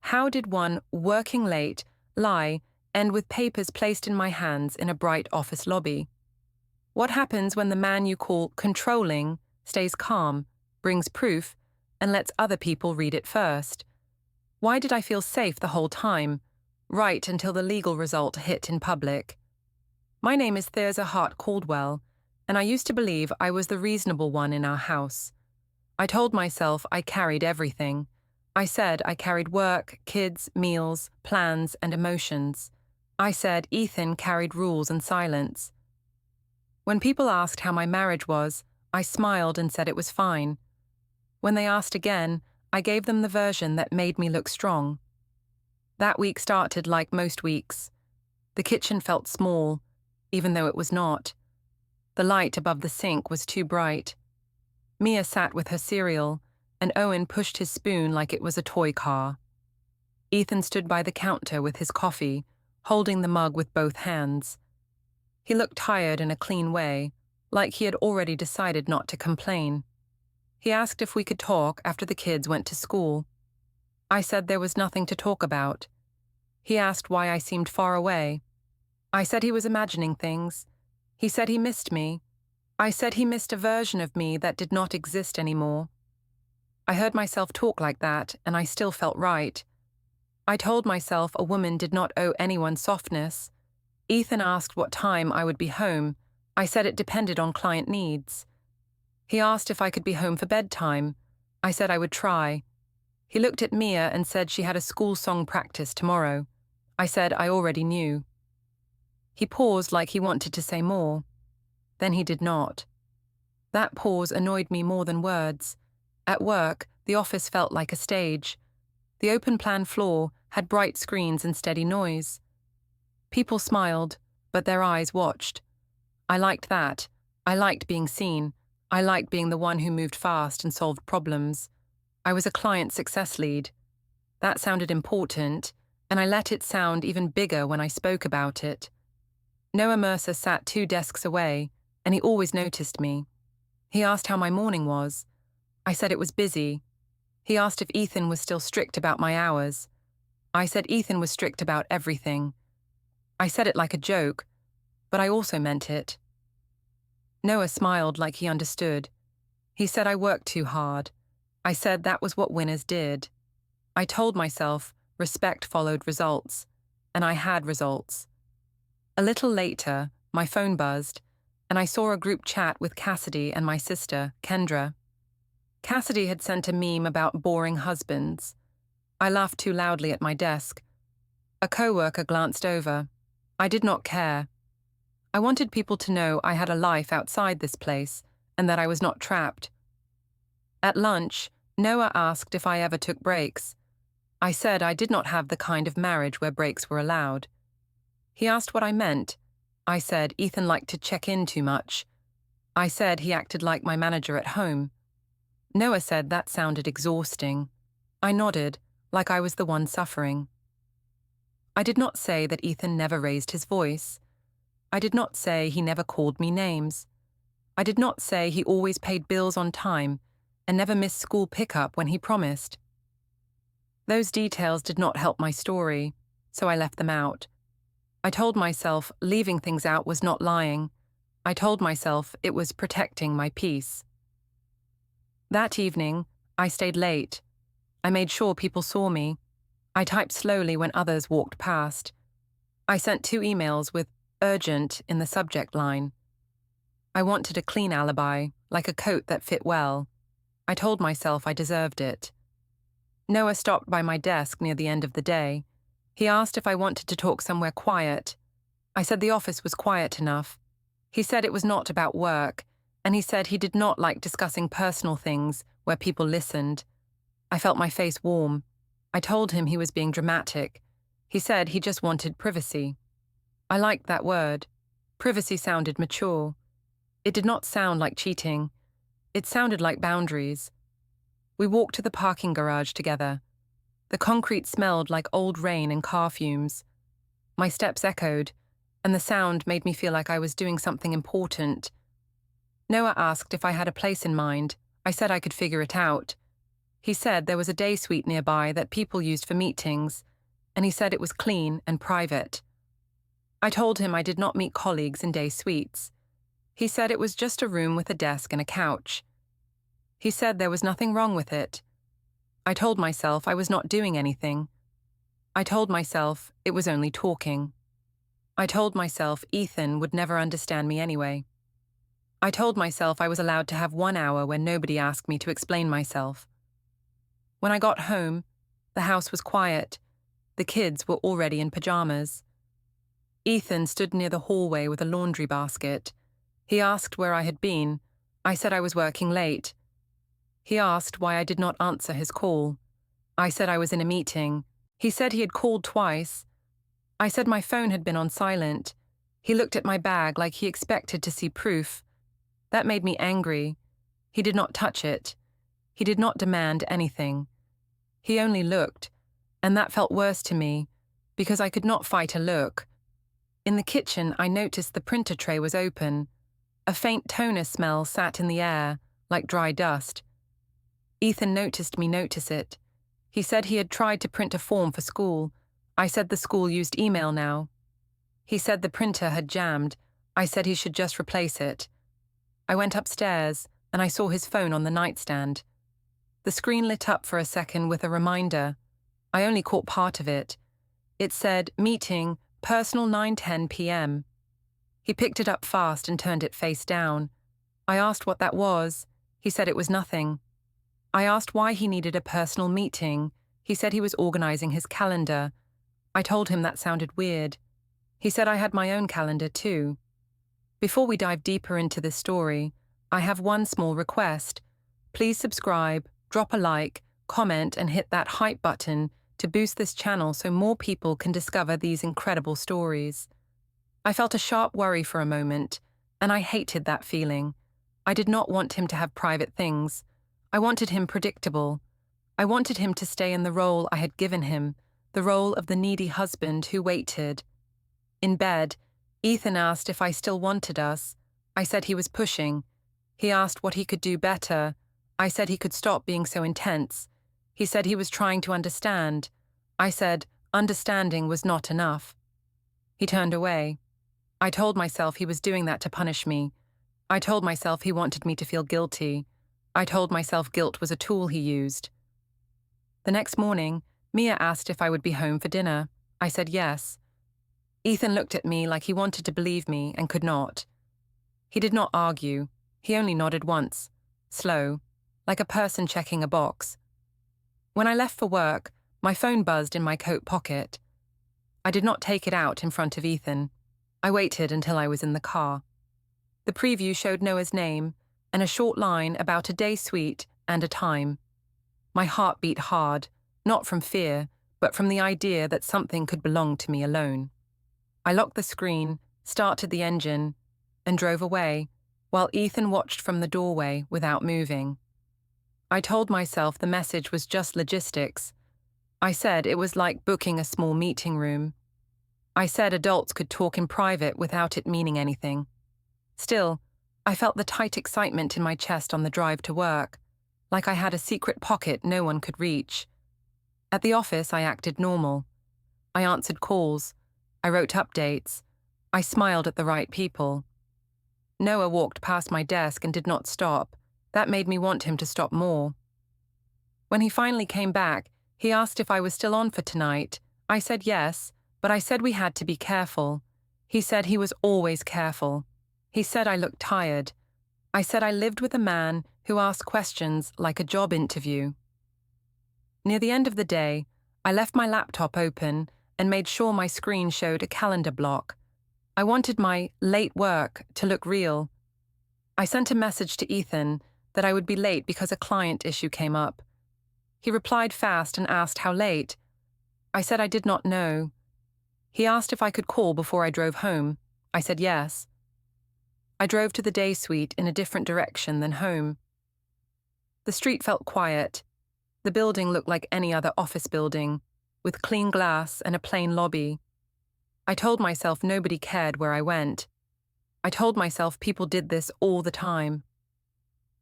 How did one, working late, lie, end with papers placed in my hands in a bright office lobby? What happens when the man you call controlling stays calm, brings proof, and lets other people read it first? Why did I feel safe the whole time, right until the legal result hit in public? My name is Thirza Hart Caldwell, and I used to believe I was the reasonable one in our house. I told myself I carried everything. I said I carried work, kids, meals, plans, and emotions. I said Ethan carried rules and silence. When people asked how my marriage was, I smiled and said it was fine. When they asked again, I gave them the version that made me look strong. That week started like most weeks. The kitchen felt small, even though it was not. The light above the sink was too bright. Mia sat with her cereal, and Owen pushed his spoon like it was a toy car. Ethan stood by the counter with his coffee, holding the mug with both hands. He looked tired in a clean way, like he had already decided not to complain. He asked if we could talk after the kids went to school. I said there was nothing to talk about. He asked why I seemed far away. I said he was imagining things. He said he missed me. I said he missed a version of me that did not exist anymore. I heard myself talk like that, and I still felt right. I told myself a woman did not owe anyone softness. Ethan asked what time I would be home. I said it depended on client needs. He asked if I could be home for bedtime. I said I would try. He looked at Mia and said she had a school song practice tomorrow. I said I already knew. He paused like he wanted to say more. Then he did not. That pause annoyed me more than words. At work, the office felt like a stage. The open-plan floor had bright screens and steady noise. People smiled, but their eyes watched. I liked that. I liked being seen. I liked being the one who moved fast and solved problems. I was a client success lead. That sounded important, and I let it sound even bigger when I spoke about it. Noah Mercer sat 2 desks away, and he always noticed me. He asked how my morning was. I said it was busy. He asked if Ethan was still strict about my hours. I said Ethan was strict about everything. I said it like a joke, but I also meant it. Noah smiled like he understood. He said I worked too hard. I said that was what winners did. I told myself respect followed results, and I had results. A little later, my phone buzzed, and I saw a group chat with Cassidy and my sister, Kendra. Cassidy had sent a meme about boring husbands. I laughed too loudly at my desk. A coworker glanced over. I did not care. I wanted people to know I had a life outside this place and that I was not trapped. At lunch, Noah asked if I ever took breaks. I said I did not have the kind of marriage where breaks were allowed. He asked what I meant. I said Ethan liked to check in too much. I said he acted like my manager at home. Noah said that sounded exhausting. I nodded, like I was the one suffering. I did not say that Ethan never raised his voice. I did not say he never called me names. I did not say he always paid bills on time and never missed school pickup when he promised. Those details did not help my story, so I left them out. I told myself leaving things out was not lying. I told myself it was protecting my peace. That evening, I stayed late. I made sure people saw me. I typed slowly when others walked past. I sent 2 emails with urgent in the subject line. I wanted a clean alibi, like a coat that fit well. I told myself I deserved it. Noah stopped by my desk near the end of the day. He asked if I wanted to talk somewhere quiet. I said the office was quiet enough. He said it was not about work, and he said he did not like discussing personal things where people listened. I felt my face warm. I told him he was being dramatic. He said he just wanted privacy. I liked that word. Privacy sounded mature. It did not sound like cheating. It sounded like boundaries. We walked to the parking garage together. The concrete smelled like old rain and car fumes. My steps echoed, and the sound made me feel like I was doing something important. Noah asked if I had a place in mind. I said I could figure it out. He said there was a day suite nearby that people used for meetings, and he said it was clean and private. I told him I did not meet colleagues in day suites. He said it was just a room with a desk and a couch. He said there was nothing wrong with it. I told myself I was not doing anything. I told myself it was only talking. I told myself Ethan would never understand me anyway. I told myself I was allowed to have 1 hour when nobody asked me to explain myself. When I got home, the house was quiet. The kids were already in pajamas. Ethan stood near the hallway with a laundry basket. He asked where I had been. I said I was working late. He asked why I did not answer his call. I said I was in a meeting. He said he had called twice. I said my phone had been on silent. He looked at my bag like he expected to see proof. That made me angry. He did not touch it. He did not demand anything. He only looked, and that felt worse to me, because I could not fight a look. In the kitchen, I noticed the printer tray was open. A faint toner smell sat in the air, like dry dust. Ethan noticed me notice it. He said he had tried to print a form for school. I said the school used email now. He said the printer had jammed. I said he should just replace it. I went upstairs, and I saw his phone on the nightstand. The screen lit up for a second with a reminder. I only caught part of it. It said, meeting, personal 9:10 p.m. He picked it up fast and turned it face down. I asked what that was. He said it was nothing. I asked why he needed a personal meeting. He said he was organizing his calendar. I told him that sounded weird. He said I had my own calendar too. Before we dive deeper into this story, I have one small request. Please subscribe, drop a like, comment, and hit that hype button to boost this channel so more people can discover these incredible stories. I felt a sharp worry for a moment, and I hated that feeling. I did not want him to have private things. I wanted him predictable. I wanted him to stay in the role I had given him, the role of the needy husband who waited. In bed, Ethan asked if I still wanted us. I said he was pushing. He asked what he could do better. I said he could stop being so intense. He said he was trying to understand. I said understanding was not enough. He turned away. I told myself he was doing that to punish me. I told myself he wanted me to feel guilty. I told myself guilt was a tool he used. The next morning, Mia asked if I would be home for dinner. I said yes. Ethan looked at me like he wanted to believe me and could not. He did not argue. He only nodded once, slow, like a person checking a box. When I left for work, my phone buzzed in my coat pocket. I did not take it out in front of Ethan. I waited until I was in the car. The preview showed Noah's name and a short line about a day suite and a time. My heart beat hard, not from fear, but from the idea that something could belong to me alone. I locked the screen, started the engine, and drove away, while Ethan watched from the doorway without moving. I told myself the message was just logistics. I said it was like booking a small meeting room. I said adults could talk in private without it meaning anything. Still, I felt the tight excitement in my chest on the drive to work, like I had a secret pocket no one could reach. At the office, I acted normal. I answered calls. I wrote updates. I smiled at the right people. Noah walked past my desk and did not stop. That made me want him to stop more. When he finally came back, he asked if I was still on for tonight. I said yes, but I said we had to be careful. He said he was always careful. He said I looked tired. I said I lived with a man who asked questions like a job interview. Near the end of the day, I left my laptop open and made sure my screen showed a calendar block. I wanted my late work to look real. I sent a message to Ethan that I would be late because a client issue came up. He replied fast and asked how late. I said I did not know. He asked if I could call before I drove home. I said yes. I drove to the day suite in a different direction than home. The street felt quiet. The building looked like any other office building, with clean glass and a plain lobby. I told myself nobody cared where I went. I told myself people did this all the time.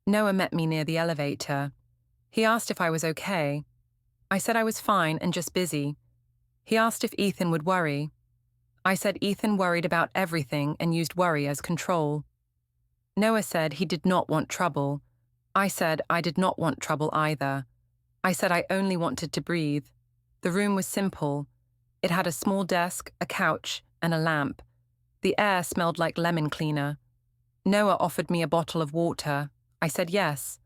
Noah met me near the elevator. He asked if I was okay. I said I was fine and just busy. He asked if Ethan would worry. I said Ethan worried about everything and used worry as control. Noah said he did not want trouble. I said I did not want trouble either. I said I only wanted to breathe. The room was simple. It had a small desk, a couch, and a lamp. The air smelled like lemon cleaner. Noah offered me a bottle of water. I said yes.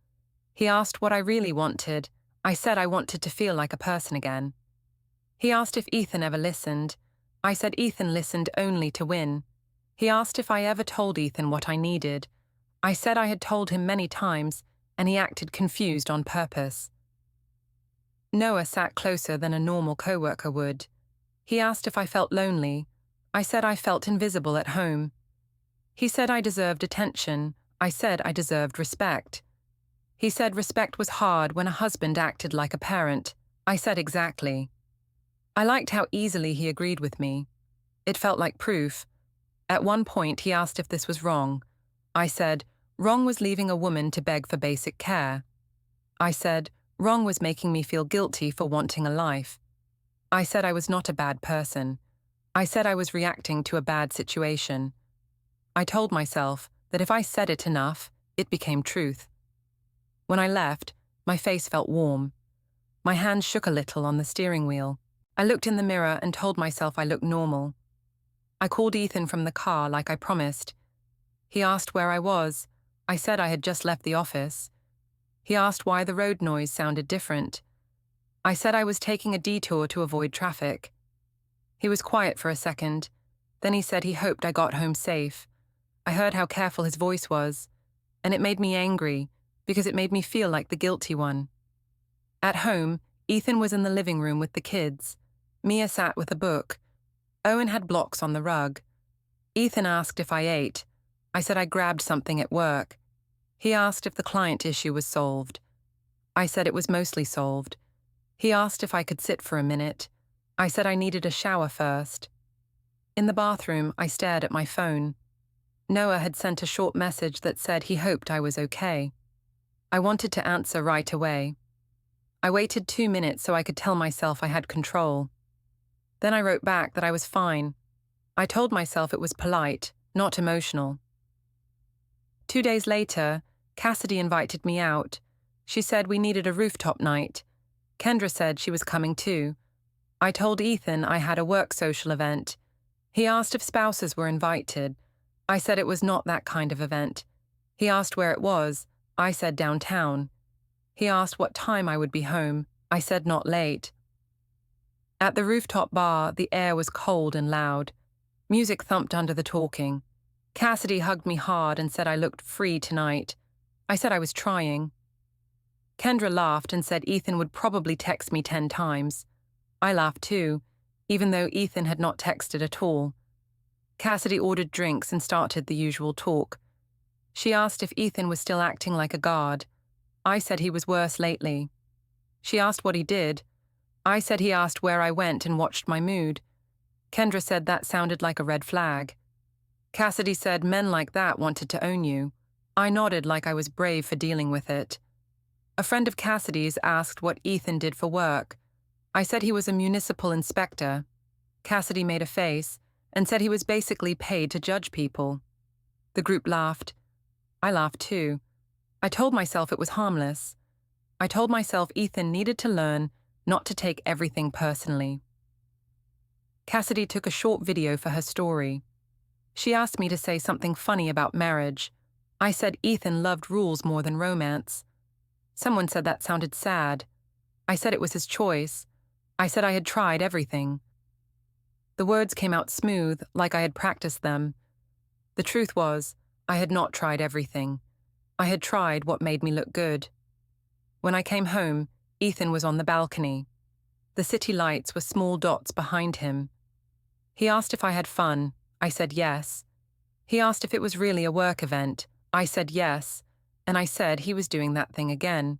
He asked what I really wanted. I said I wanted to feel like a person again. He asked if Ethan ever listened. I said Ethan listened only to win. He asked if I ever told Ethan what I needed. I said I had told him many times, and he acted confused on purpose. Noah sat closer than a normal coworker would. He asked if I felt lonely. I said I felt invisible at home. He said I deserved attention. I said I deserved respect. He said respect was hard when a husband acted like a parent. I said exactly. I liked how easily he agreed with me. It felt like proof. At one point, he asked if this was wrong. I said, wrong was leaving a woman to beg for basic care. I said, wrong was making me feel guilty for wanting a life. I said I was not a bad person. I said I was reacting to a bad situation. I told myself that if I said it enough, it became truth. When I left, my face felt warm. My hands shook a little on the steering wheel. I looked in the mirror and told myself I looked normal. I called Ethan from the car like I promised. He asked where I was. I said I had just left the office. He asked why the road noise sounded different. I said I was taking a detour to avoid traffic. He was quiet for a second. Then he said he hoped I got home safe. I heard how careful his voice was, and it made me angry because it made me feel like the guilty one. At home, Ethan was in the living room with the kids. Mia sat with a book. Owen had blocks on the rug. Ethan asked if I ate. I said I grabbed something at work. He asked if the client issue was solved. I said it was mostly solved. He asked if I could sit for a minute. I said I needed a shower first. In the bathroom, I stared at my phone. Noah had sent a short message that said he hoped I was okay. I wanted to answer right away. I waited 2 minutes so I could tell myself I had control. Then I wrote back that I was fine. I told myself it was polite, not emotional. 2 days later, Cassidy invited me out. She said we needed a rooftop night. Kendra said she was coming too. I told Ethan I had a work social event. He asked if spouses were invited. I said it was not that kind of event. He asked where it was. I said downtown. He asked what time I would be home. I said not late. At the rooftop bar, the air was cold and loud. Music thumped under the talking. Cassidy hugged me hard and said I looked free tonight. I said I was trying. Kendra laughed and said Ethan would probably text me 10 times. I laughed too, even though Ethan had not texted at all. Cassidy ordered drinks and started the usual talk. She asked if Ethan was still acting like a guard. I said he was worse lately. She asked what he did. I said he asked where I went and watched my mood. Kendra said that sounded like a red flag. Cassidy said men like that wanted to own you. I nodded like I was brave for dealing with it. A friend of Cassidy's asked what Ethan did for work. I said he was a municipal inspector. Cassidy made a face and said he was basically paid to judge people. The group laughed. I laughed too. I told myself it was harmless. I told myself Ethan needed to learn not to take everything personally. Cassidy took a short video for her story. She asked me to say something funny about marriage. I said Ethan loved rules more than romance. Someone said that sounded sad. I said it was his choice. I said I had tried everything. The words came out smooth, like I had practiced them. The truth was, I had not tried everything. I had tried what made me look good. When I came home, Ethan was on the balcony. The city lights were small dots behind him. He asked if I had fun. I said yes. He asked if it was really a work event. I said yes, and I said he was doing that thing again.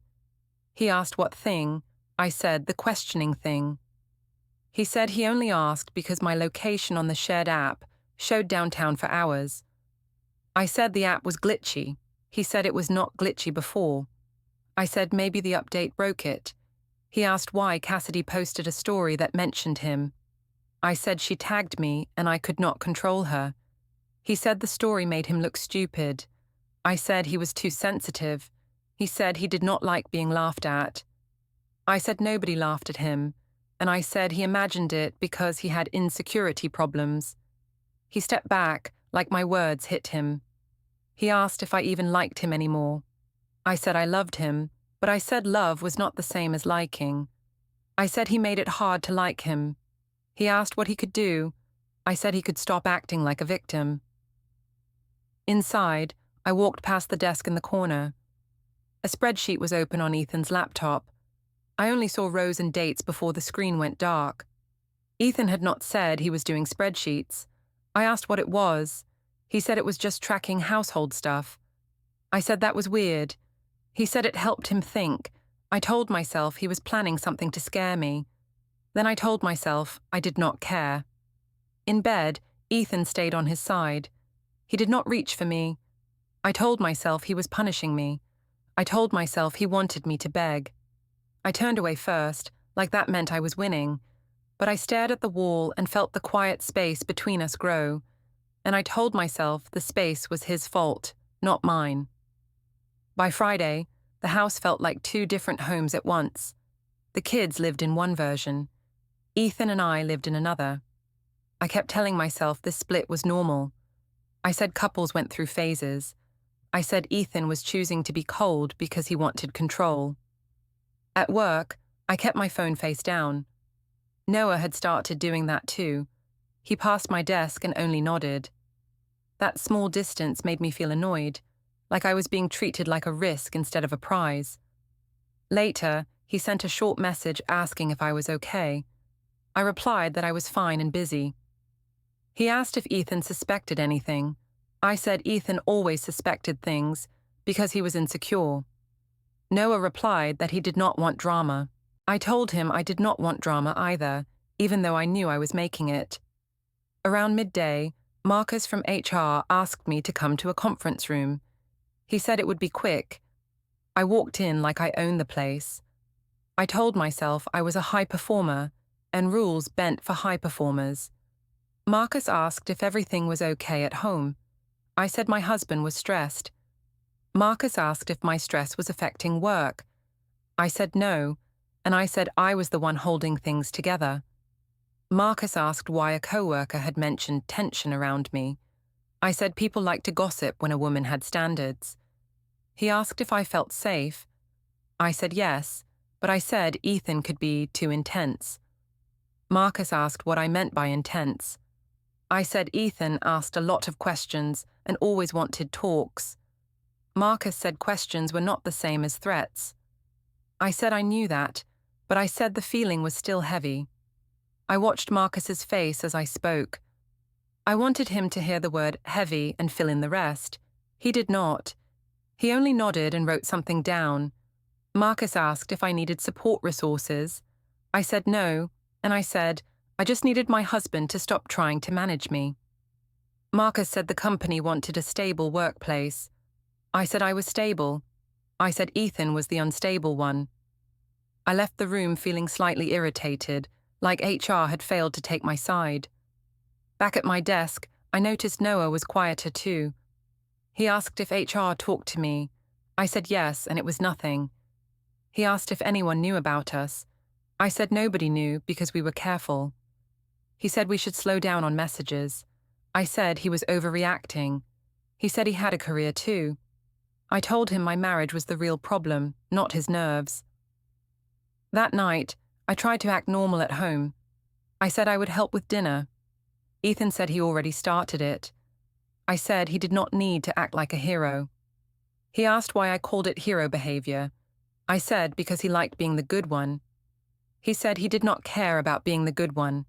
He asked what thing. I said the questioning thing. He said he only asked because my location on the shared app showed downtown for hours. I said the app was glitchy. He said it was not glitchy before. I said maybe the update broke it. He asked why Cassidy posted a story that mentioned him. I said she tagged me and I could not control her. He said the story made him look stupid. I said he was too sensitive. He said he did not like being laughed at. I said nobody laughed at him, and I said he imagined it because he had insecurity problems. He stepped back, like my words hit him. He asked if I even liked him anymore. I said I loved him, but I said love was not the same as liking. I said he made it hard to like him. He asked what he could do. I said he could stop acting like a victim. Inside, I walked past the desk in the corner. A spreadsheet was open on Ethan's laptop. I only saw rows and dates before the screen went dark. Ethan had not said he was doing spreadsheets. I asked what it was. He said it was just tracking household stuff. I said that was weird. He said it helped him think. I told myself he was planning something to scare me. Then I told myself I did not care. In bed, Ethan stayed on his side. He did not reach for me. I told myself he was punishing me. I told myself he wanted me to beg. I turned away first, like that meant I was winning, but I stared at the wall and felt the quiet space between us grow, and I told myself the space was his fault, not mine. By Friday, the house felt like two different homes at once. The kids lived in one version. Ethan and I lived in another. I kept telling myself this split was normal. I said couples went through phases. I said Ethan was choosing to be cold because he wanted control. At work, I kept my phone face down. Noah had started doing that too. He passed my desk and only nodded. That small distance made me feel annoyed, like I was being treated like a risk instead of a prize. Later, he sent a short message asking if I was okay. I replied that I was fine and busy. He asked if Ethan suspected anything. I said Ethan always suspected things because he was insecure. Noah replied that he did not want drama. I told him I did not want drama either, even though I knew I was making it. Around midday, Marcus from HR asked me to come to a conference room. He said it would be quick. I walked in like I owned the place. I told myself I was a high performer, and rules bent for high performers. Marcus asked if everything was okay at home. I said my husband was stressed. Marcus asked if my stress was affecting work. I said no, and I said I was the one holding things together. Marcus asked why a coworker had mentioned tension around me. I said people like to gossip when a woman had standards. He asked if I felt safe. I said yes, but I said Ethan could be too intense. Marcus asked what I meant by intense. I said Ethan asked a lot of questions and always wanted talks. Marcus said questions were not the same as threats. I said I knew that, but I said the feeling was still heavy. I watched Marcus's face as I spoke. I wanted him to hear the word heavy and fill in the rest. He did not. He only nodded and wrote something down. Marcus asked if I needed support resources. I said no, and I said I just needed my husband to stop trying to manage me. Marcus said the company wanted a stable workplace. I said I was stable. I said Ethan was the unstable one. I left the room feeling slightly irritated, like HR had failed to take my side. Back at my desk, I noticed Noah was quieter too. He asked if HR talked to me. I said yes, and it was nothing. He asked if anyone knew about us. I said nobody knew because we were careful. He said we should slow down on messages. I said he was overreacting. He said he had a career too. I told him my marriage was the real problem, not his nerves. That night, I tried to act normal at home. I said I would help with dinner. Ethan said he already started it. I said he did not need to act like a hero. He asked why I called it hero behavior. I said because he liked being the good one. He said he did not care about being the good one.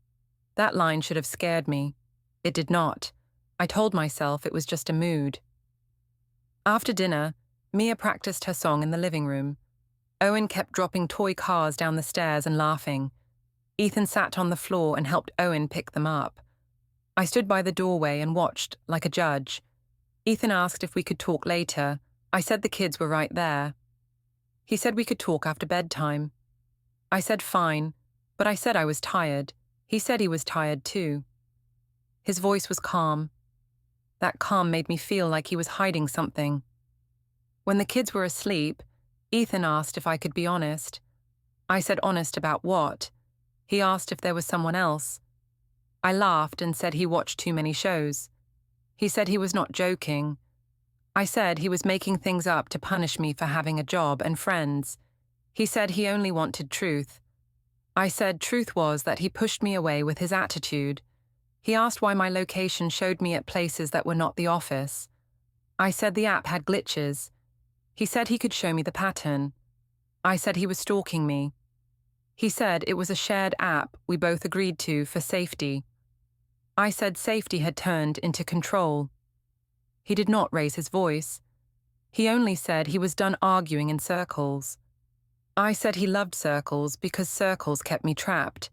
That line should have scared me. It did not. I told myself it was just a mood. After dinner, Mia practiced her song in the living room. Owen kept dropping toy cars down the stairs and laughing. Ethan sat on the floor and helped Owen pick them up. I stood by the doorway and watched, like a judge. Ethan asked if we could talk later. I said the kids were right there. He said we could talk after bedtime. I said fine, but I said I was tired. He said he was tired too. His voice was calm. That calm made me feel like he was hiding something. When the kids were asleep, Ethan asked if I could be honest. I said honest about what? He asked if there was someone else. I laughed and said he watched too many shows. He said he was not joking. I said he was making things up to punish me for having a job and friends. He said he only wanted truth. I said truth was that he pushed me away with his attitude. He asked why my location showed me at places that were not the office. I said the app had glitches. He said he could show me the pattern. I said he was stalking me. He said it was a shared app we both agreed to for safety. I said safety had turned into control. He did not raise his voice. He only said he was done arguing in circles. I said he loved circles because circles kept me trapped.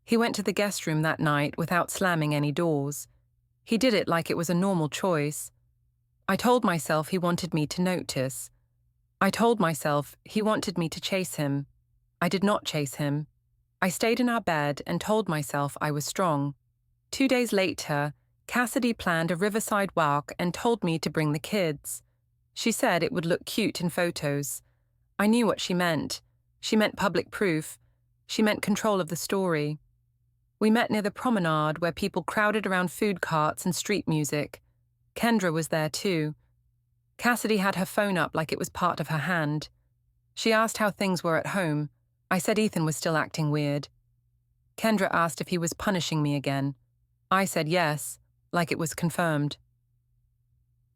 He went to the guest room that night without slamming any doors. He did it like it was a normal choice. I told myself he wanted me to notice. I told myself he wanted me to chase him. I did not chase him. I stayed in our bed and told myself I was strong. 2 days later, Cassidy planned a riverside walk and told me to bring the kids. She said it would look cute in photos. I knew what she meant. She meant public proof. She meant control of the story. We met near the promenade where people crowded around food carts and street music. Kendra was there too. Cassidy had her phone up like it was part of her hand. She asked how things were at home. I said Ethan was still acting weird. Kendra asked if he was punishing me again. I said yes, like it was confirmed.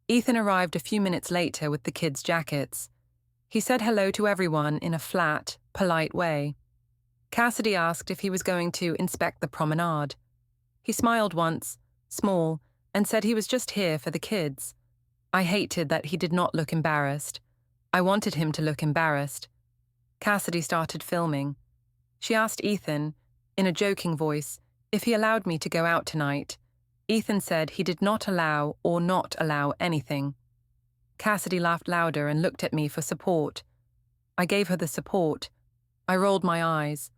Ethan arrived a few minutes later with the kids' jackets. He said hello to everyone in a flat, polite way. Cassidy asked if he was going to inspect the promenade. He smiled once, small, and said he was just here for the kids. I hated that he did not look embarrassed. I wanted him to look embarrassed. Cassidy started filming. She asked Ethan, in a joking voice, if he allowed me to go out tonight. Ethan said he did not allow or not allow anything. Cassidy laughed louder and looked at me for support. I gave her the support. I rolled my eyes.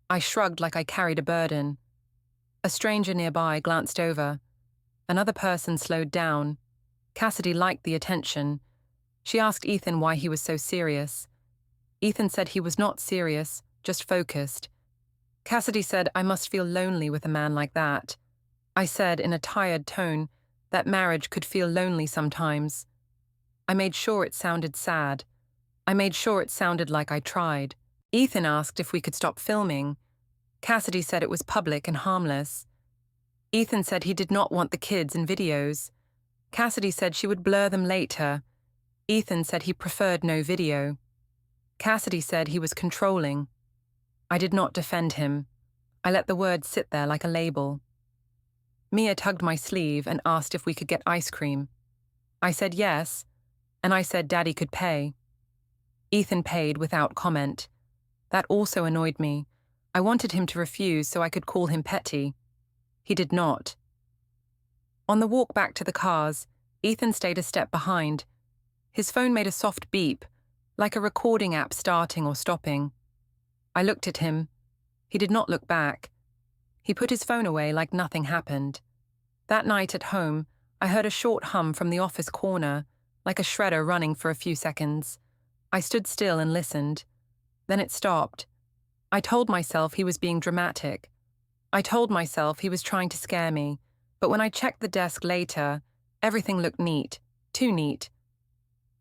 I shrugged like I carried a burden. A stranger nearby glanced over. Another person slowed down. Cassidy liked the attention. She asked Ethan why he was so serious. Ethan said he was not serious, just focused. Cassidy said I must feel lonely with a man like that. I said in a tired tone that marriage could feel lonely sometimes. I made sure it sounded sad. I made sure it sounded like I tried. Ethan asked if we could stop filming. Cassidy said it was public and harmless. Ethan said he did not want the kids in videos. Cassidy said she would blur them later. Ethan said he preferred no video. Cassidy said he was controlling. I did not defend him. I let the word sit there like a label. Mia tugged my sleeve and asked if we could get ice cream. I said yes, and I said Daddy could pay. Ethan paid without comment. That also annoyed me. I wanted him to refuse so I could call him petty. He did not. On the walk back to the cars, Ethan stayed a step behind. His phone made a soft beep, like a recording app starting or stopping. I looked at him. He did not look back. He put his phone away like nothing happened. That night at home, I heard a short hum from the office corner, like a shredder running for a few seconds. I stood still and listened. Then it stopped. I told myself he was being dramatic. I told myself he was trying to scare me, but when I checked the desk later, everything looked neat, too neat.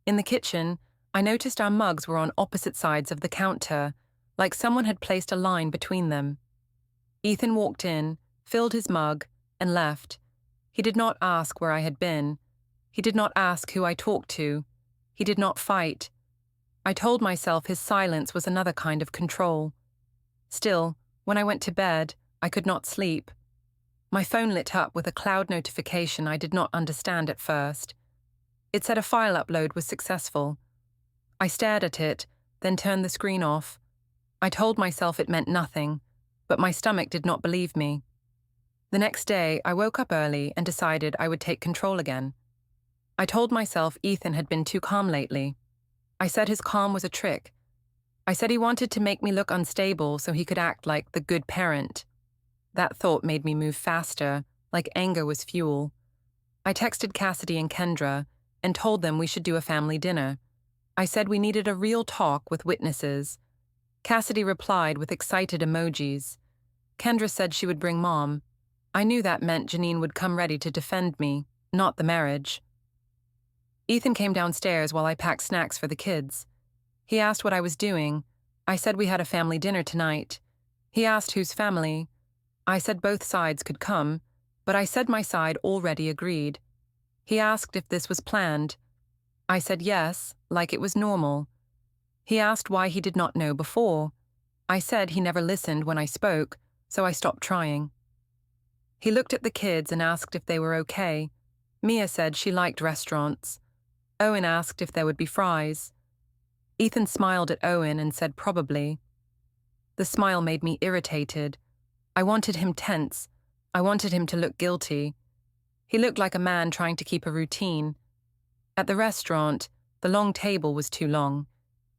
In the kitchen, I noticed our mugs were on opposite sides of the counter, like someone had placed a line between them. Ethan walked in, filled his mug, and left. He did not ask where I had been. He did not ask who I talked to. He did not fight. I told myself his silence was another kind of control. Still, when I went to bed, I could not sleep. My phone lit up with a cloud notification I did not understand at first. It said a file upload was successful. I stared at it, then turned the screen off. I told myself it meant nothing, but my stomach did not believe me. The next day, I woke up early and decided I would take control again. I told myself Ethan had been too calm lately. I said his calm was a trick, I said he wanted to make me look unstable so he could act like the good parent. That thought made me move faster, like anger was fuel. I texted Cassidy and Kendra and told them we should do a family dinner. I said we needed a real talk with witnesses. Cassidy replied with excited emojis. Kendra said she would bring Mom. I knew that meant Janine would come ready to defend me, not the marriage. Ethan came downstairs while I packed snacks for the kids. He asked what I was doing. I said we had a family dinner tonight. He asked whose family. I said both sides could come, but I said my side already agreed. He asked if this was planned. I said yes, like it was normal. He asked why he did not know before. I said he never listened when I spoke, so I stopped trying. He looked at the kids and asked if they were okay. Mia said she liked restaurants. Owen asked if there would be fries. Ethan smiled at Owen and said probably. The smile made me irritated. I wanted him tense. I wanted him to look guilty. He looked like a man trying to keep a routine. At the restaurant, the long table was too long.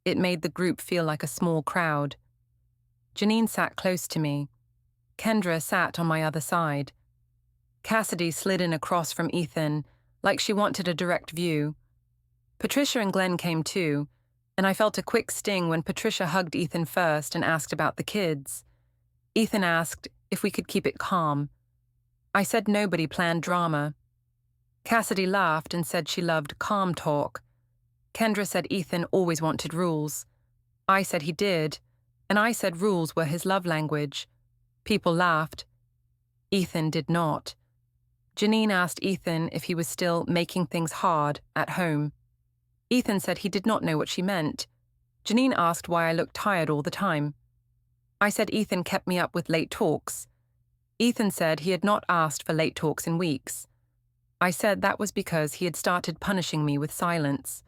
It made the group feel like a small crowd. Janine sat close to me. Kendra sat on my other side. Cassidy slid in across from Ethan, like she wanted a direct view. Patricia and Glenn came too, and I felt a quick sting when Patricia hugged Ethan first and asked about the kids. Ethan asked if we could keep it calm. I said nobody planned drama. Cassidy laughed and said she loved calm talk. Kendra said Ethan always wanted rules. I said he did, and I said rules were his love language. People laughed. Ethan did not. Janine asked Ethan if he was still making things hard at home. Ethan said he did not know what she meant. Janine asked why I looked tired all the time. I said Ethan kept me up with late talks. Ethan said he had not asked for late talks in weeks. I said that was because he had started punishing me with silence.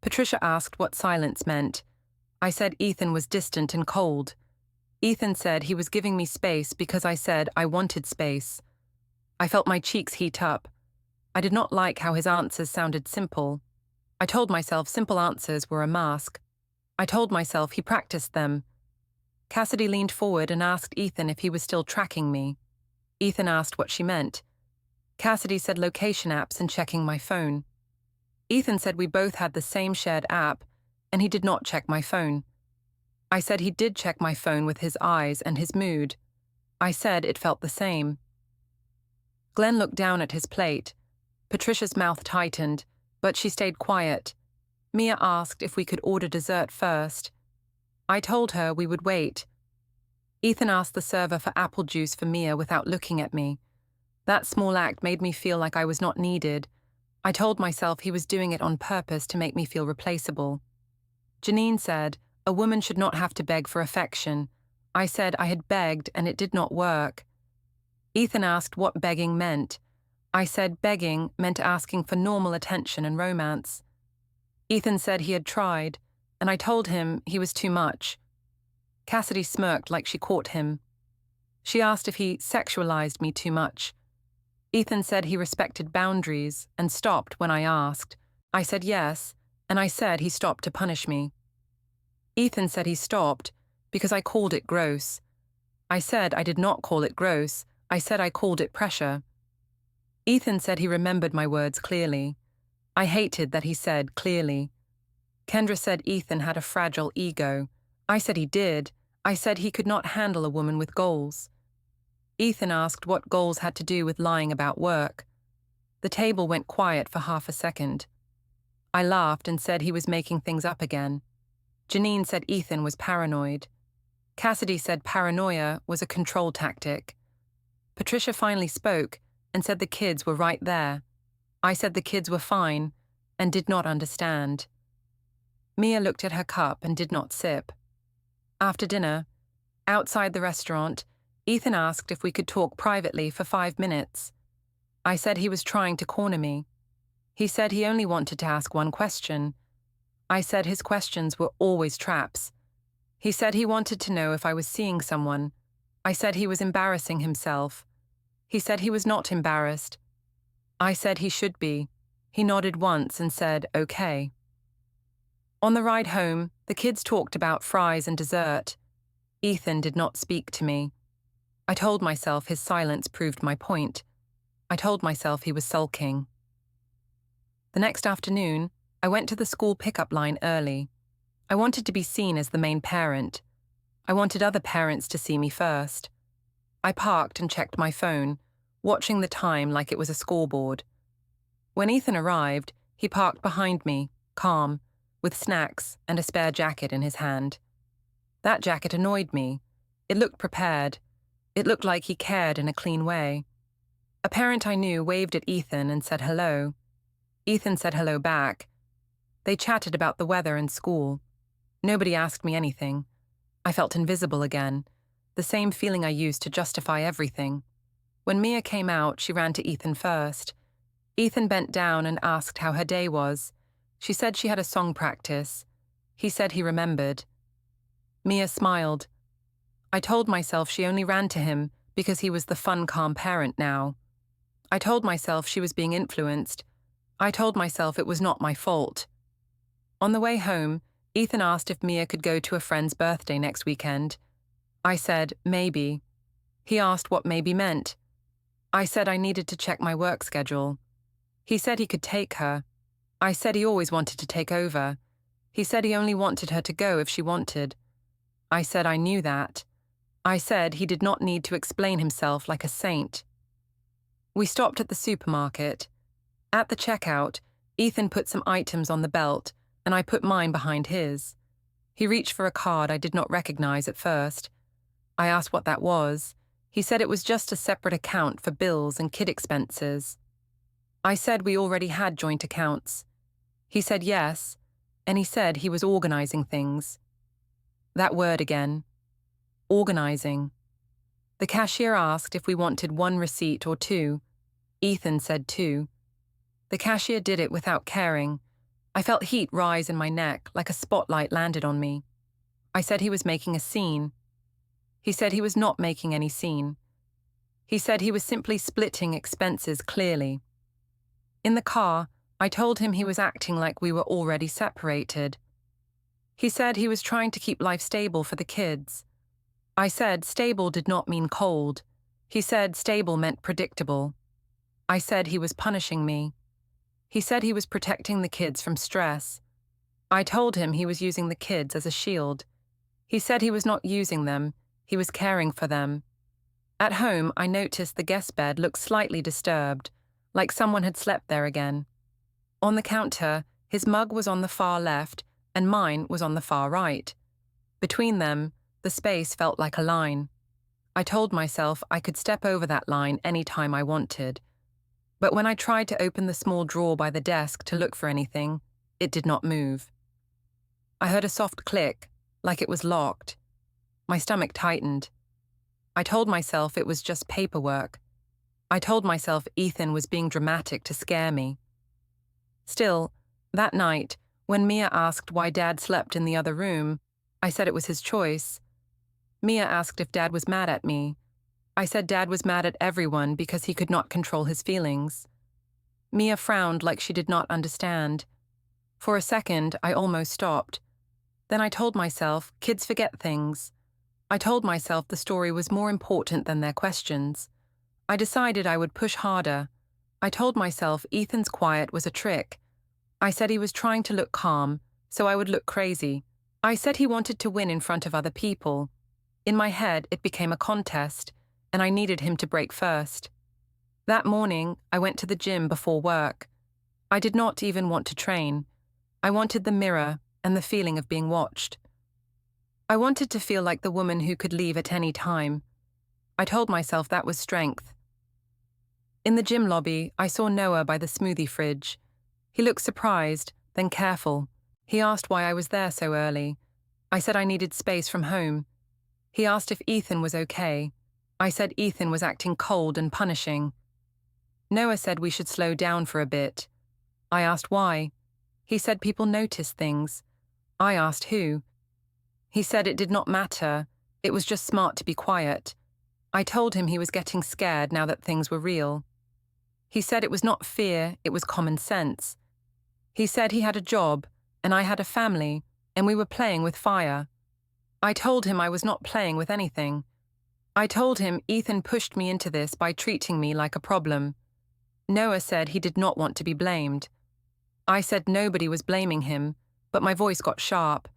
Patricia asked what silence meant. I said Ethan was distant and cold. Ethan said he was giving me space because I said I wanted space. I felt my cheeks heat up. I did not like how his answers sounded simple. I told myself simple answers were a mask. I told myself he practiced them. Cassidy leaned forward and asked Ethan if he was still tracking me. Ethan asked what she meant. Cassidy said location apps and checking my phone. Ethan said we both had the same shared app, and he did not check my phone. I said he did check my phone with his eyes and his mood. I said it felt the same. Glenn looked down at his plate. Patricia's mouth tightened, but she stayed quiet. Mia asked if we could order dessert first. I told her we would wait. Ethan asked the server for apple juice for Mia without looking at me. That small act made me feel like I was not needed. I told myself he was doing it on purpose to make me feel replaceable. Janine said, a woman should not have to beg for affection. I said I had begged and it did not work. Ethan asked what begging meant. I said begging meant asking for normal attention and romance. Ethan said he had tried, and I told him he was too much. Cassidy smirked like she caught him. She asked if he sexualized me too much. Ethan said he respected boundaries and stopped when I asked. I said yes, and I said he stopped to punish me. Ethan said he stopped because I called it gross. I said I did not call it gross. I said I called it pressure. Ethan said he remembered my words clearly. I hated that he said clearly. Kendra said Ethan had a fragile ego. I said he did. I said he could not handle a woman with goals. Ethan asked what goals had to do with lying about work. The table went quiet for half a second. I laughed and said he was making things up again. Janine said Ethan was paranoid. Cassidy said paranoia was a control tactic. Patricia finally spoke and said the kids were right there. I said the kids were fine and did not understand. Mia looked at her cup and did not sip. After dinner, outside the restaurant, Ethan asked if we could talk privately for 5 minutes. I said he was trying to corner me. He said he only wanted to ask one question. I said his questions were always traps. He said he wanted to know if I was seeing someone. I said he was embarrassing himself. He said he was not embarrassed. I said he should be. He nodded once and said, okay. On the ride home, the kids talked about fries and dessert. Ethan did not speak to me. I told myself his silence proved my point. I told myself he was sulking. The next afternoon, I went to the school pickup line early. I wanted to be seen as the main parent. I wanted other parents to see me first. I parked and checked my phone, watching the time like it was a scoreboard. When Ethan arrived, he parked behind me, calm, with snacks and a spare jacket in his hand. That jacket annoyed me. It looked prepared. It looked like he cared in a clean way. A parent I knew waved at Ethan and said hello. Ethan said hello back. They chatted about the weather and school. Nobody asked me anything. I felt invisible again, the same feeling I used to justify everything. When Mia came out, she ran to Ethan first. Ethan bent down and asked how her day was. She said she had a song practice. He said he remembered. Mia smiled. I told myself she only ran to him because he was the fun, calm parent now. I told myself she was being influenced. I told myself it was not my fault. On the way home, Ethan asked if Mia could go to a friend's birthday next weekend. I said, maybe. He asked what maybe meant. I said I needed to check my work schedule. He said he could take her. I said he always wanted to take over. He said he only wanted her to go if she wanted. I said I knew that. I said he did not need to explain himself like a saint. We stopped at the supermarket. At the checkout, Ethan put some items on the belt, and I put mine behind his. He reached for a card I did not recognize at first. I asked what that was. He said it was just a separate account for bills and kid expenses. I said we already had joint accounts. He said yes, and he said he was organizing things. That word again. Organizing. The cashier asked if we wanted one receipt or two. Ethan said two. The cashier did it without caring. I felt heat rise in my neck like a spotlight landed on me. I said he was making a scene. He said he was not making any scene. He said he was simply splitting expenses clearly. In the car, I told him he was acting like we were already separated. He said he was trying to keep life stable for the kids. I said stable did not mean cold. He said stable meant predictable. I said he was punishing me. He said he was protecting the kids from stress. I told him he was using the kids as a shield. He said he was not using them, he was caring for them. At home, I noticed the guest bed looked slightly disturbed, like someone had slept there again. On the counter, his mug was on the far left and mine was on the far right. Between them, the space felt like a line. I told myself I could step over that line any time I wanted. But when I tried to open the small drawer by the desk to look for anything, it did not move. I heard a soft click, like it was locked. My stomach tightened. I told myself it was just paperwork. I told myself Ethan was being dramatic to scare me. Still, that night, when Mia asked why Dad slept in the other room, I said it was his choice. Mia asked if Dad was mad at me. I said Dad was mad at everyone because he could not control his feelings. Mia frowned like she did not understand. For a second, I almost stopped. Then I told myself, kids forget things. I told myself the story was more important than their questions. I decided I would push harder. I told myself Ethan's quiet was a trick. I said he was trying to look calm, so I would look crazy. I said he wanted to win in front of other people. In my head, it became a contest, and I needed him to break first. That morning, I went to the gym before work. I did not even want to train. I wanted the mirror and the feeling of being watched. I wanted to feel like the woman who could leave at any time. I told myself that was strength. In the gym lobby, I saw Noah by the smoothie fridge. He looked surprised, then careful. He asked why I was there so early. I said I needed space from home. He asked if Ethan was okay. I said Ethan was acting cold and punishing. Noah said we should slow down for a bit. I asked why. He said people notice things. I asked who. He said it did not matter. It was just smart to be quiet. I told him he was getting scared now that things were real. He said it was not fear, it was common sense. He said he had a job, and I had a family, and we were playing with fire. I told him I was not playing with anything. I told him Ethan pushed me into this by treating me like a problem. Noah said he did not want to be blamed. I said nobody was blaming him, but my voice got sharp.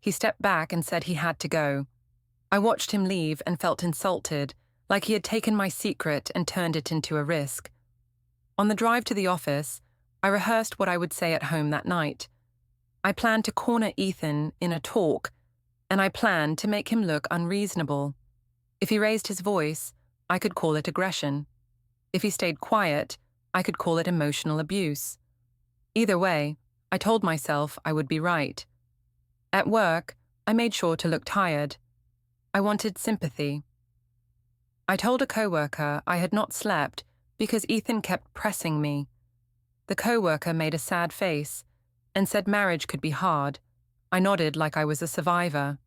He stepped back and said he had to go. I watched him leave and felt insulted, like he had taken my secret and turned it into a risk. On the drive to the office, I rehearsed what I would say at home that night. I planned to corner Ethan in a talk, and I planned to make him look unreasonable. If he raised his voice, I could call it aggression. If he stayed quiet, I could call it emotional abuse. Either way, I told myself I would be right. At work, I made sure to look tired. I wanted sympathy. I told a coworker I had not slept because Ethan kept pressing me. The coworker made a sad face and said marriage could be hard. I nodded like I was a survivor.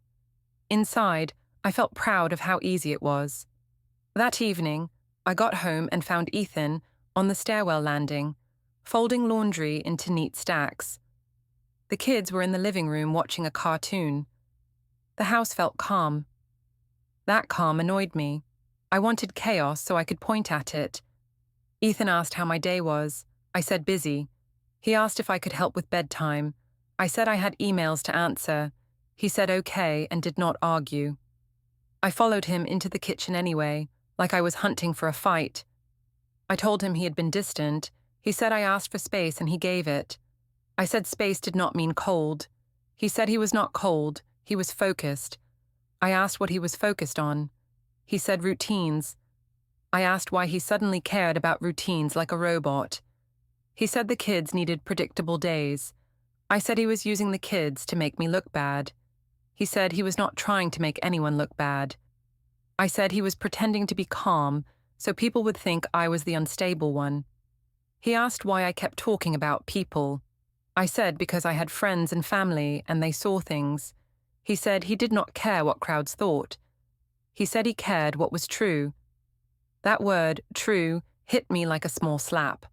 Inside, I felt proud of how easy it was. That evening, I got home and found Ethan on the stairwell landing, folding laundry into neat stacks. The kids were in the living room watching a cartoon. The house felt calm. That calm annoyed me. I wanted chaos so I could point at it. Ethan asked how my day was. I said busy. He asked if I could help with bedtime. I said I had emails to answer. He said okay and did not argue. I followed him into the kitchen anyway, like I was hunting for a fight. I told him he had been distant. He said I asked for space and he gave it. I said space did not mean cold. He said he was not cold, he was focused. I asked what he was focused on. He said routines. I asked why he suddenly cared about routines like a robot. He said the kids needed predictable days. I said he was using the kids to make me look bad. He said he was not trying to make anyone look bad. I said he was pretending to be calm so people would think I was the unstable one. He asked why I kept talking about people. I said because I had friends and family and they saw things. He said he did not care what crowds thought. He said he cared what was true. That word, true, hit me like a small slap.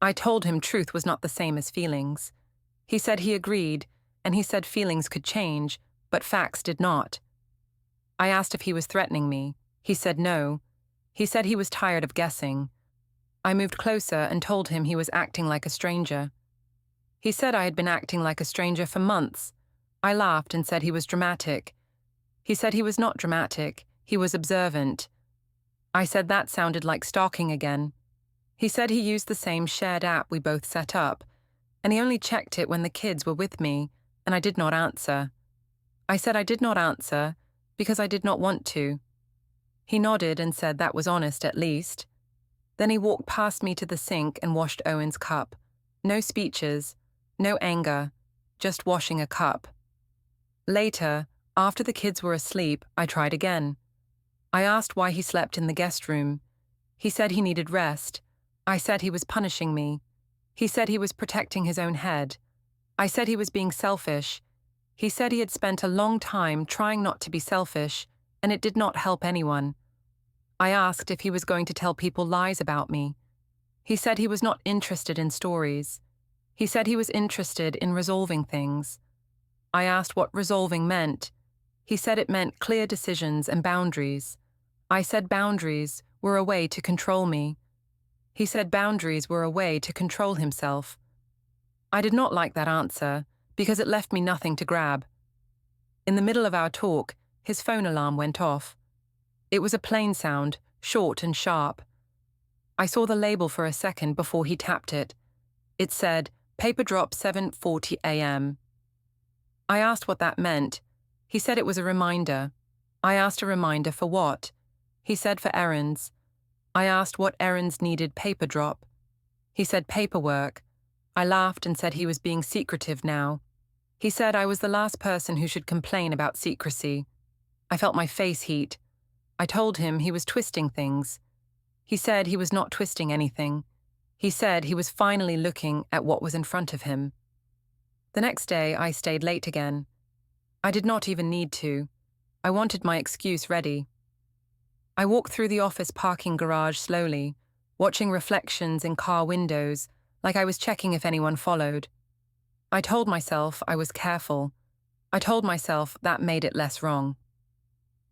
I told him truth was not the same as feelings. He said he agreed, and he said feelings could change, but facts did not. I asked if he was threatening me. He said no. He said he was tired of guessing. I moved closer and told him he was acting like a stranger. He said I had been acting like a stranger for months. I laughed and said he was dramatic. He said he was not dramatic, he was observant. I said that sounded like stalking again. He said he used the same shared app we both set up, and he only checked it when the kids were with me, and I did not answer. I said I did not answer because I did not want to. He nodded and said that was honest at least. Then he walked past me to the sink and washed Owen's cup. No speeches, no anger, just washing a cup. Later, after the kids were asleep, I tried again. I asked why he slept in the guest room. He said he needed rest. I said he was punishing me. He said he was protecting his own head. I said he was being selfish. He said he had spent a long time trying not to be selfish, and it did not help anyone. I asked if he was going to tell people lies about me. He said he was not interested in stories. He said he was interested in resolving things. I asked what resolving meant. He said it meant clear decisions and boundaries. I said boundaries were a way to control me. He said boundaries were a way to control himself. I did not like that answer because it left me nothing to grab. In the middle of our talk, his phone alarm went off. It was a plain sound, short and sharp. I saw the label for a second before he tapped it. It said, "Paper drop 7:40 a.m." I asked what that meant. He said it was a reminder. I asked a reminder for what? He said for errands. I asked what errands needed paper drop. He said paperwork. I laughed and said he was being secretive now. He said I was the last person who should complain about secrecy. I felt my face heat. I told him he was twisting things. He said he was not twisting anything. He said he was finally looking at what was in front of him. The next day, I stayed late again. I did not even need to. I wanted my excuse ready. I walked through the office parking garage slowly, watching reflections in car windows, like I was checking if anyone followed. I told myself I was careful. I told myself that made it less wrong.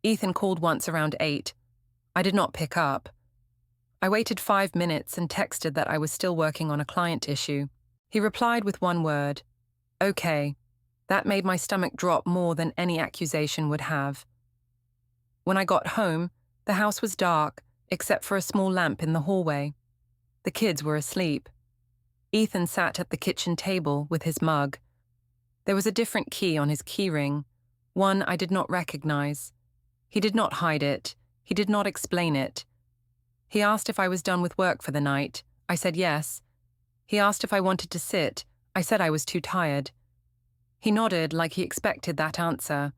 Ethan called once around 8. I did not pick up. I waited 5 minutes and texted that I was still working on a client issue. He replied with one word, "Okay." That made my stomach drop more than any accusation would have. When I got home, the house was dark, except for a small lamp in the hallway. The kids were asleep. Ethan sat at the kitchen table with his mug. There was a different key on his keyring, one I did not recognize. He did not hide it. He did not explain it. He asked if I was done with work for the night. I said yes. He asked if I wanted to sit. I said I was too tired. He nodded like he expected that answer.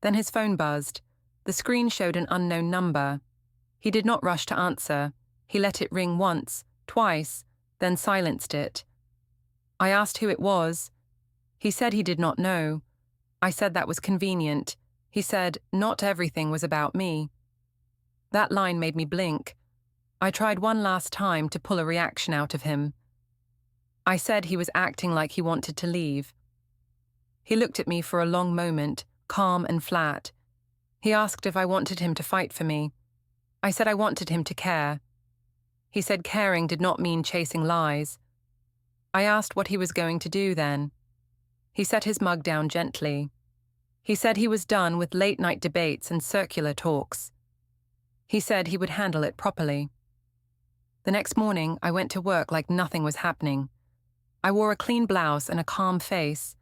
Then his phone buzzed. The screen showed an unknown number. He did not rush to answer. He let it ring once, twice, then silenced it. I asked who it was. He said he did not know. I said that was convenient. He said not everything was about me. That line made me blink. I tried one last time to pull a reaction out of him. I said he was acting like he wanted to leave. He looked at me for a long moment, calm and flat. He asked if I wanted him to fight for me. I said I wanted him to care. He said caring did not mean chasing lies. I asked what he was going to do then. He set his mug down gently. He said he was done with late-night debates and circular talks. He said he would handle it properly. The next morning, I went to work like nothing was happening. I wore a clean blouse and a calm face.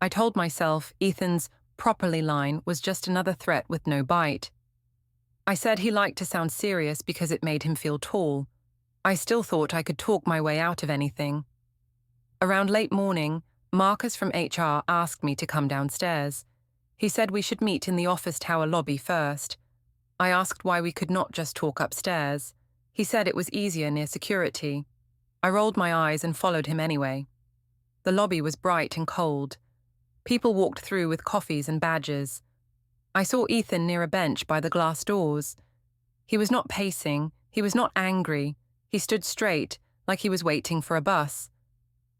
I told myself Ethan's properly line was just another threat with no bite. I said he liked to sound serious because it made him feel tall. I still thought I could talk my way out of anything. Around late morning, Marcus from HR asked me to come downstairs. He said we should meet in the office tower lobby first. I asked why we could not just talk upstairs. He said it was easier near security. I rolled my eyes and followed him anyway. The lobby was bright and cold. People walked through with coffees and badges. I saw Ethan near a bench by the glass doors. He was not pacing. He was not angry. He stood straight, like he was waiting for a bus.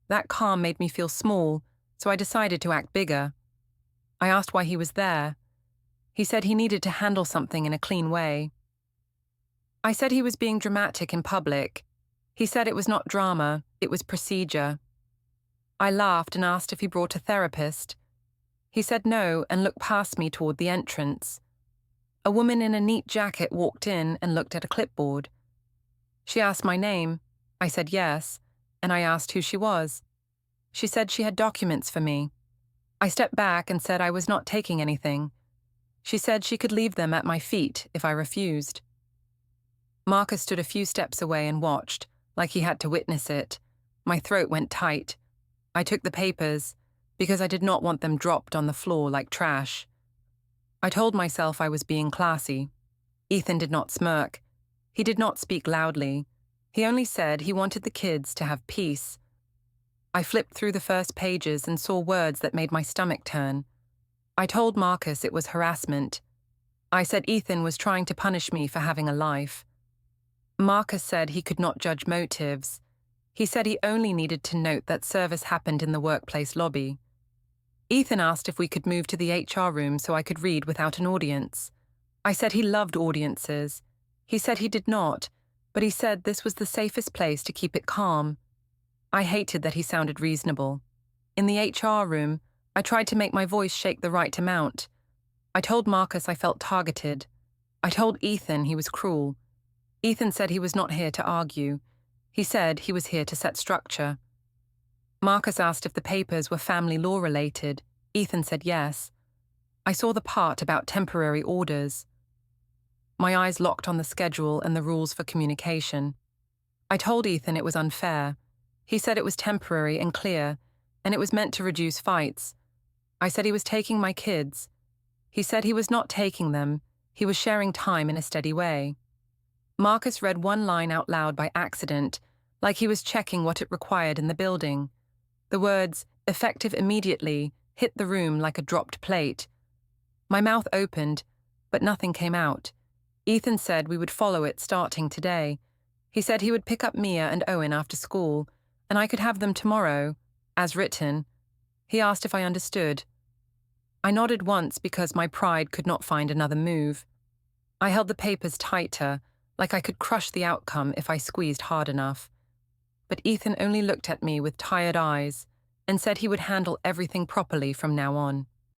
That calm made me feel small, so I decided to act bigger. I asked why he was there. He said he needed to handle something in a clean way. I said he was being dramatic in public. He said it was not drama, it was procedure. I laughed and asked if he brought a therapist. He said no and looked past me toward the entrance. A woman in a neat jacket walked in and looked at a clipboard. She asked my name. I said yes, and I asked who she was. She said she had documents for me. I stepped back and said I was not taking anything. She said she could leave them at my feet if I refused. Marcus stood a few steps away and watched, like he had to witness it. My throat went tight. I took the papers, because I did not want them dropped on the floor like trash. I told myself I was being classy. Ethan did not smirk. He did not speak loudly. He only said he wanted the kids to have peace. I flipped through the first pages and saw words that made my stomach turn. I told Marcus it was harassment. I said Ethan was trying to punish me for having a life. Marcus said he could not judge motives. He said he only needed to note that service happened in the workplace lobby. Ethan asked if we could move to the HR room so I could read without an audience. I said he loved audiences. He said he did not, but he said this was the safest place to keep it calm. I hated that he sounded reasonable. In the HR room, I tried to make my voice shake the right amount. I told Marcus I felt targeted. I told Ethan he was cruel. Ethan said he was not here to argue. He said he was here to set structure. Marcus asked if the papers were family law related. Ethan said yes. I saw the part about temporary orders. My eyes locked on the schedule and the rules for communication. I told Ethan it was unfair. He said it was temporary and clear, and it was meant to reduce fights. I said he was taking my kids. He said he was not taking them. He was sharing time in a steady way. Marcus read one line out loud by accident, like he was checking what it required in the building. The words, "effective immediately," hit the room like a dropped plate. My mouth opened, but nothing came out. Ethan said we would follow it starting today. He said he would pick up Mia and Owen after school, and I could have them tomorrow, as written. He asked if I understood. I nodded once because my pride could not find another move. I held the papers tighter, like I could crush the outcome if I squeezed hard enough. But Ethan only looked at me with tired eyes and said he would handle everything properly from now on.